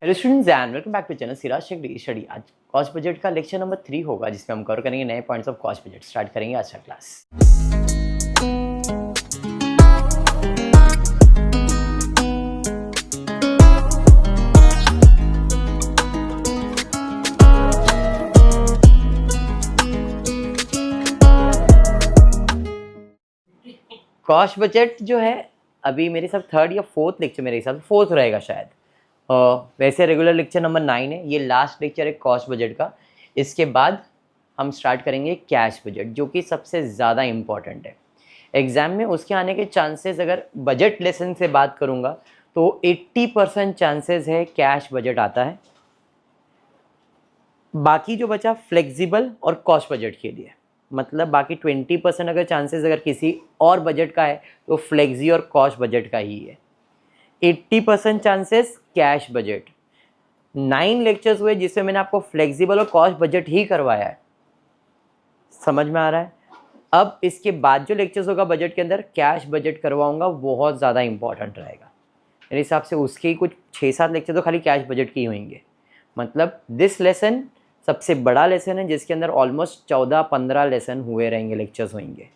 Hello students and welcome back to channel Siraj Shaikh study. आज cost budget का lecture number 3 होगा, जिसमें हम कवर करेंगे नए points of cost budget. Start करेंगे आज का क्लास। कॉस्ट बजट जो है अभी मेरे हिसाब थर्ड या फोर्थ लेक्चर, मेरे हिसाब से फोर्थ रहेगा शायद। वैसे रेगुलर लेक्चर नंबर 9 है, ये लास्ट लेक्चर है कॉस्ट बजट का। इसके बाद हम स्टार्ट करेंगे कैश बजट, जो कि सबसे ज़्यादा इम्पॉर्टेंट है एग्ज़ाम में। उसके आने के चांसेस, अगर बजट लेसन से बात करूँगा तो 80% चांसेस है कैश बजट आता है। बाकी जो बचा फ्लेक्सिबल और कॉस्ट बजट के लिए, मतलब बाकी 20% अगर चांसेस अगर किसी और बजट का है तो फ्लेक्सी और कॉस्ट बजट का ही है। 80% चांसेस कैश बजट। 9 लेक्चर्स हुए जिसमें मैंने आपको फ्लेक्सिबल और कॉस्ट बजट ही करवाया है, समझ में आ रहा है। अब इसके बाद जो लेक्चर्स होगा बजट के अंदर कैश बजट करवाऊंगा, बहुत ज़्यादा इंपॉर्टेंट रहेगा मेरे हिसाब से। उसके ही कुछ 6-7 लेक्चर तो खाली कैश बजट के ही होंगे। मतलब दिस लेसन सबसे बड़ा लेसन है, जिसके अंदर ऑलमोस्ट 14-15 लेसन हुए रहेंगे, लेक्चर्स होंगे।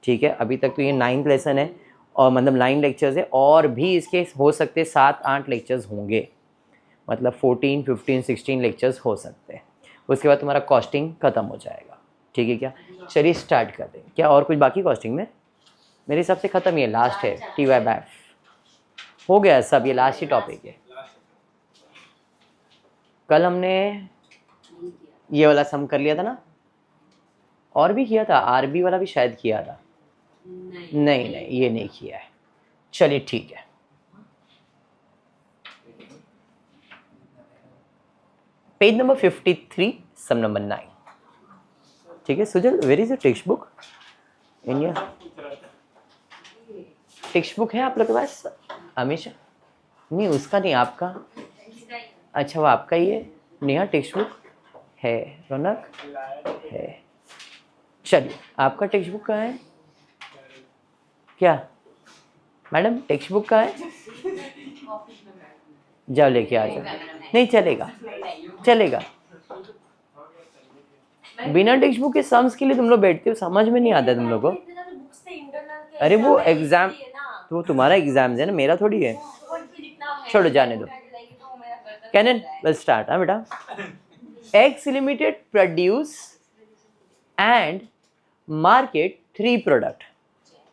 ठीक है, अभी तक तो ये 9th लेसन है, और मतलब 9 लेक्चर्स है, और भी इसके हो सकते 7-8 लेक्चर्स होंगे, मतलब 14, 15, 16 लेक्चर्स हो सकते हैं। उसके बाद तुम्हारा कॉस्टिंग ख़त्म हो जाएगा। ठीक है क्या? चलिए स्टार्ट कर दें। क्या और कुछ बाकी कॉस्टिंग में? मेरे हिसाब से ख़त्म, ये लास्ट है। TYBF हो गया सब, ये लास्ट ही टॉपिक है। कल हमने ये वाला सम कर लिया था ना, और भी किया था, RB वाला भी शायद किया था। नहीं, ये नहीं किया है। चलिए ठीक है। Page number 53, sum number 9। ठीक है Sujal, where is your text book? In your text book है आप लोग के पास हमेशा? नहीं, उसका नहीं, आपका। अच्छा, वो आपका ही है। नेहा टेक्स्ट बुक है, रौनक है। चलिए, आपका टेक्स्ट बुक कहाँ है? क्या मैडम, टेक्स्ट बुक कहाँ है? जाओ लेके आ जाओ। नहीं चलेगा, चलेगा। बिना टेक्स्ट बुक के सम्स के लिए तुम लोग बैठते हो, समझ में नहीं आता तुम लोग को। अरे वो एग्जाम, तो तुम्हारा एग्जाम है ना, मेरा थोड़ी है। छोड़ो, जाने दो। Kanan will start. हाँ बेटा। X limited produce and market 3 product.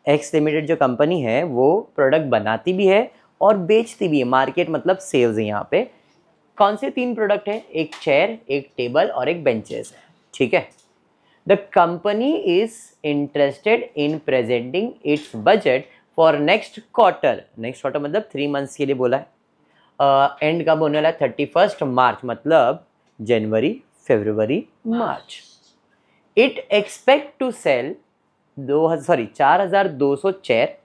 X limited जो कंपनी है वो प्रोडक्ट बनाती भी है और बेचती भी है। मार्केट मतलब सेल्स है यहाँ पे। कौन से 3 प्रोडक्ट है? एक चेयर, एक टेबल और एक बेंचेस है। ठीक है। The company is interested in presenting it's budget for next quarter. Next quarter मतलब 3 मंथ्स के लिए बोला है। एंड कब होने वाला है? 31 मार्च, मतलब जनवरी, फरवरी, मार्च। It expect to sell 4,200 chair,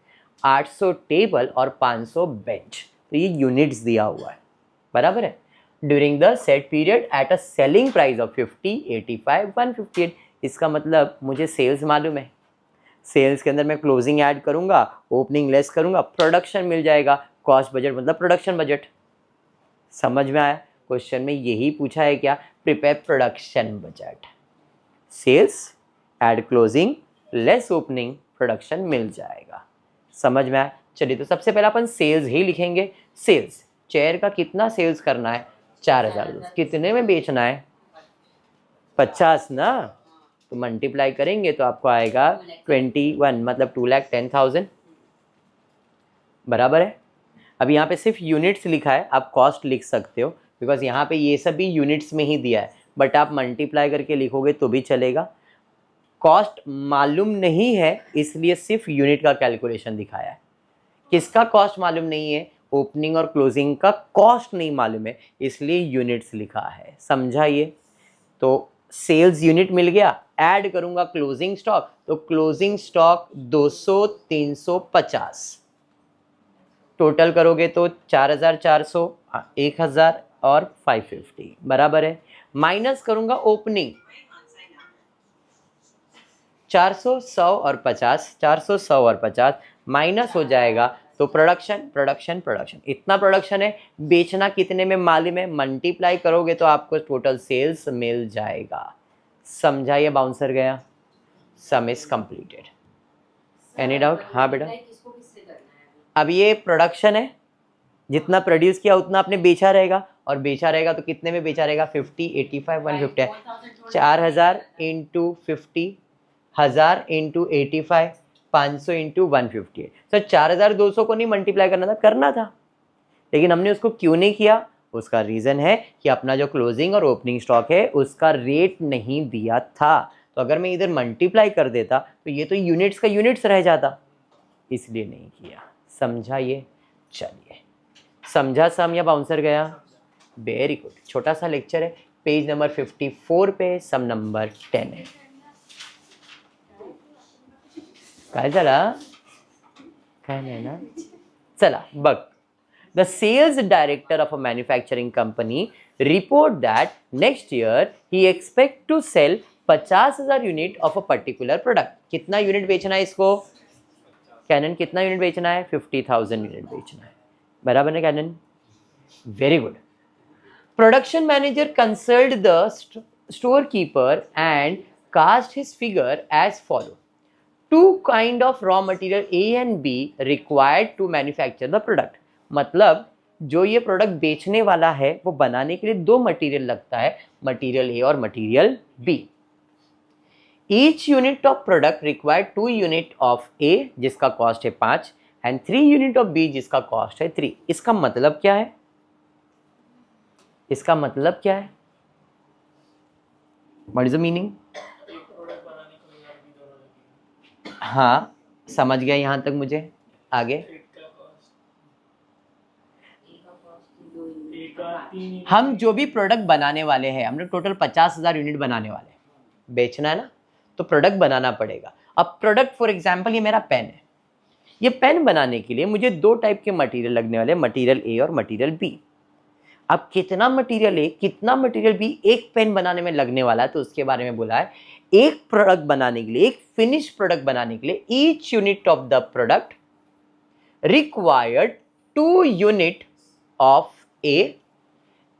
800 table और 500 बेंच। तो ये यूनिट्स दिया हुआ है, बराबर है। During the set period at a selling price of 50, 85, 158। इसका मतलब मुझे सेल्स मालूम है। सेल्स के अंदर मैं क्लोजिंग ऐड करूंगा, ओपनिंग लेस करूंगा, प्रोडक्शन मिल जाएगा। कॉस्ट बजट मतलब प्रोडक्शन बजट। समझ में आया? क्वेश्चन में यही पूछा है क्या? Prepare production budget. Sales add closing less opening, production मिल जाएगा। समझ में आया? चलिए, तो सबसे पहले अपन सेल्स ही लिखेंगे। सेल्स, चेयर का कितना सेल्स करना है? 4,000। कितने में बेचना है? 50 ना। तो मल्टीप्लाई करेंगे तो आपको आएगा 21, मतलब 2,10,000, बराबर है। अब यहाँ पे सिर्फ यूनिट्स लिखा है, आप कॉस्ट लिख सकते हो बिकॉज यहाँ पे ये सब भी यूनिट्स में ही दिया है, बट आप मल्टीप्लाई करके लिखोगे तो भी चलेगा। कॉस्ट मालूम नहीं है, इसलिए सिर्फ यूनिट का कैलकुलेशन दिखाया है। किसका कॉस्ट मालूम नहीं है? ओपनिंग और क्लोजिंग का कॉस्ट नहीं मालूम है, इसलिए यूनिट्स लिखा है। समझा ये? तो सेल्स यूनिट मिल गया, ऐड करूंगा क्लोजिंग स्टॉक, तो क्लोजिंग स्टॉक 200, 350। टोटल करोगे तो 4,400, 1,000 और 550, बराबर है। माइनस करूंगा ओपनिंग, 400, 100 और 50, 400, 100 और 50 माइनस हो जाएगा तो प्रोडक्शन प्रोडक्शन प्रोडक्शन, इतना प्रोडक्शन है, बेचना कितने में मालूम है, मल्टीप्लाई करोगे तो आपको टोटल सेल्स मिल जाएगा। समझा? ये बाउंसर गया। सम इज कंप्लीटेड। Any doubt? हाँ बेटा। अब ये प्रोडक्शन है, जितना प्रोड्यूस किया उतना आपने बेचा रहेगा, और बेचा रहेगा तो कितने में बेचा रहेगा, 50, 85, 150 है। 4000 इंटू 50, 1000 इंटू 85, 500 इंटू 150 है। सर 4200 को नहीं मल्टीप्लाई करना था, करना था, लेकिन हमने उसको क्यों नहीं किया? उसका रीज़न है कि अपना जो क्लोजिंग और ओपनिंग स्टॉक है उसका रेट नहीं दिया था। तो अगर मैं इधर मल्टीप्लाई कर देता तो ये तो यूनिट्स का यूनिट्स रह जाता, इसलिए नहीं किया। समझा ये? चलिए, समझा सम या बाउंसर गया? Very good. छोटा सा लेक्चर है, पेज नंबर 54 पे सम नंबर 10 है। काय झाला? काय नाही ना? चला बघ. The sales director of a manufacturing company report that next year he expect to sell 50,000 unit of a particular product. कितना यूनिट बेचना है इसको? कैनन कितना यूनिट बेचना है? 50,000 यूनिट बेचना है। बराबर है Kanan? Very good. Production manager consult the store keeper and cast his figure as follow. Two kind of raw material A and B required to manufacture the product. मतलब जो ये प्रोडक्ट बेचने वाला है वो बनाने के लिए दो मटेरियल लगता है, मटेरियल ए और material B. Each unit of product required 2 unit of A जिसका कॉस्ट है 5 एंड 3 यूनिट ऑफ बी जिसका कॉस्ट है 3। इसका मतलब क्या है? इसका मतलब क्या है? What is the meaning? हाँ समझ गया यहां तक मुझे। आगे हम जो भी प्रोडक्ट बनाने वाले हैं, हमने टोटल 50,000 यूनिट बनाने वाले हैं, बेचना है ना, तो प्रोडक्ट बनाना पड़ेगा। अब प्रोडक्ट फॉर एग्जांपल ये मेरा पेन है, ये पेन बनाने के लिए मुझे दो टाइप के मटेरियल लगने वाले हैं, मटेरियल ए और मटेरियल बी। अब कितना मटेरियल ए कितना मटेरियल बी एक पेन बनाने में लगने वाला है, तो उसके बारे में बोला है एक प्रोडक्ट बनाने के लिए, एक फिनिश प्रोडक्ट बनाने के लिए each unit of the product required 2 unit of A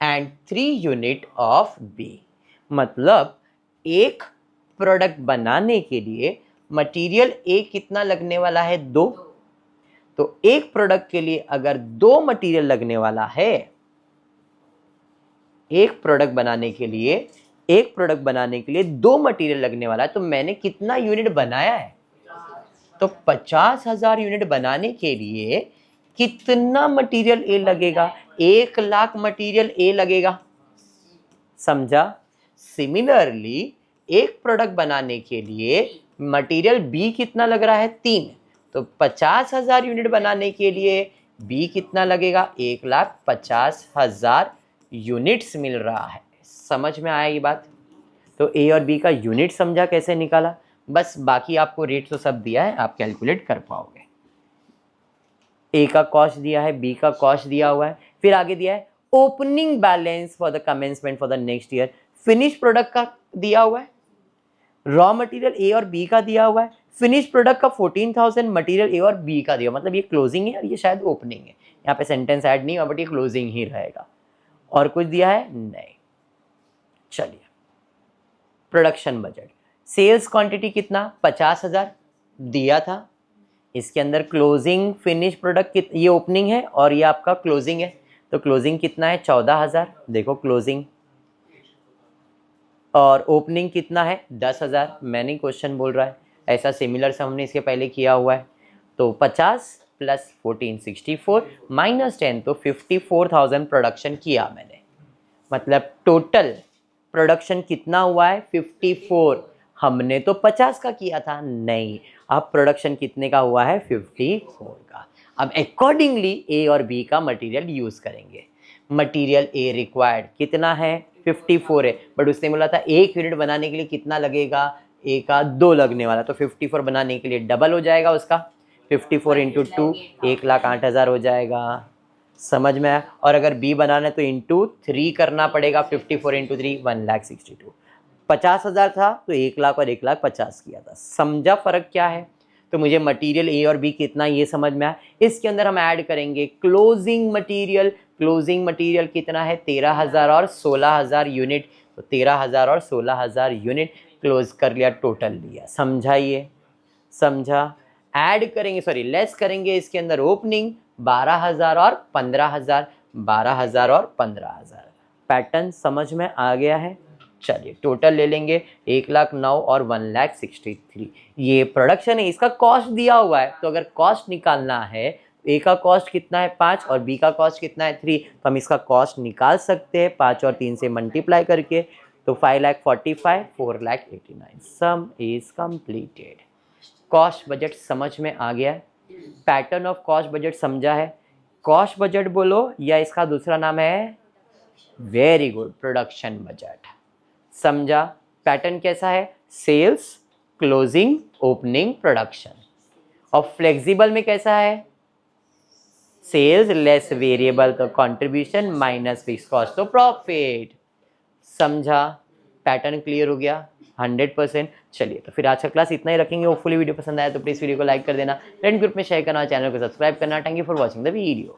and 3 unit of B. मतलब एक प्रोडक्ट बनाने के लिए मटेरियल ए कितना लगने वाला है? 2। तो एक प्रोडक्ट के लिए अगर 2 मटेरियल लगने वाला है, एक प्रोडक्ट बनाने के लिए 2 मटेरियल लगने वाला है, तो मैंने कितना यूनिट बनाया है? तो 50,000 यूनिट बनाने के लिए कितना मटेरियल ए लगेगा? 1 लाख मटेरियल ए लगेगा। समझा? सिमिलरली एक प्रोडक्ट बनाने के लिए मटेरियल बी कितना लग रहा है? 3। तो 50,000 यूनिट बनाने के लिए बी कितना लगेगा? 1,50,000 यूनिट्स मिल रहा है। समझ में आया ये बात? तो ए और बी का यूनिट समझा कैसे निकाला? बस बाकी आपको रेट तो सब दिया है, आप कैलकुलेट कर पाओगे। ए का कॉस्ट दिया है, बी का कॉस्ट दिया हुआ है, फिर आगे दिया है opening balance for the commencement for the next year. Finish product का दिया हुआ है, रॉ मटेरियल ए और बी का दिया हुआ है, फिनिश प्रोडक्ट का 14,000, मटेरियल ए और बी का दिया। मतलब ये क्लोजिंग है और ये शायद ओपनिंग है, यहाँ पे सेंटेंस ऐड नहीं हुआ, बट ये क्लोजिंग ही रहेगा। और कुछ दिया है? नहीं। चलिए, प्रोडक्शन बजट, सेल्स क्वांटिटी कितना? 50,000 दिया था। इसके अंदर क्लोजिंग फिनिश प्रोडक्ट ये ओपनिंग है और ये आपका क्लोजिंग है, तो क्लोजिंग कितना है? 14,000। देखो क्लोजिंग, और ओपनिंग कितना है? 10,000। मैंने क्वेश्चन बोल रहा है, ऐसा सिमिलर से हमने इसके पहले किया हुआ है। तो 50 प्लस 14 64 माइनस 10, तो 54,000 प्रोडक्शन किया मैंने। मतलब टोटल प्रोडक्शन कितना हुआ है? 54। हमने तो 50 का किया था, नहीं, अब प्रोडक्शन कितने का हुआ है? 54 का। अब अकॉर्डिंगली ए और बी का मटेरियल यूज करेंगे। मटेरियल ए रिक्वायर्ड कितना है? 54 है, बट उसने बोला था एक यूनिट बनाने के लिए कितना लगेगा? ए का 2 लगने वाला, तो 54 बनाने के लिए डबल हो जाएगा उसका, 54 इंटू 2 1,08,000 हो जाएगा। समझ में आया? और अगर बी बनाना है तो इंटू 3 करना पड़ेगा, 54 इंटू 3 1,62,000। 50,000 था तो 1 लाख और 1,50,000 किया था। समझा फर्क क्या है? तो मुझे मटेरियल ए और बी कितना ये समझ में आया। इसके अंदर हम ऐड करेंगे क्लोजिंग मटेरियल। क्लोजिंग मटेरियल कितना है 13,000 और 16,000 यूनिट। तो 13,000 और 16,000 यूनिट क्लोज कर लिया, टोटल लिया। समझा ये? समझा? ऐड करेंगे, सॉरी लेस करेंगे इसके अंदर ओपनिंग 12,000 और 15,000, 12,000 और 15,000। पैटर्न समझ में आ गया है? चलिए टोटल ले लेंगे 1,09,000 और 1,63,000। ये प्रोडक्शन है, इसका कॉस्ट दिया हुआ है। तो अगर कॉस्ट निकालना है, ए का कॉस्ट कितना है 5 और बी का कॉस्ट कितना है 3, तो हम इसका कॉस्ट निकाल सकते हैं 5 और 3 से मल्टीप्लाई करके। तो 5,45,000, 4,89,000। सम इज कंप्लीटेड। कॉस्ट बजट समझ में आ गया है? पैटर्न ऑफ कॉस्ट बजट समझा है? कॉस्ट बजट बोलो या इसका दूसरा नाम है, वेरी गुड, प्रोडक्शन बजट। समझा? पैटर्न कैसा है? Sales, closing, opening, production. और फ्लेक्सिबल में कैसा है? सेल्स लेस वेरिएबल तो कंट्रीब्यूशन माइनस फिक्स कॉस्ट तो प्रॉफिट। समझा? पैटर्न क्लियर हो गया 100%। चलिए तो फिर आज का क्लास इतना ही रखेंगे। होपफुली वीडियो पसंद आया तो प्लीज़ वीडियो को लाइक कर देना, फ्रेंड ग्रुप में शेयर करना, चैनल को सब्सक्राइब करना। Thank you for watching the video.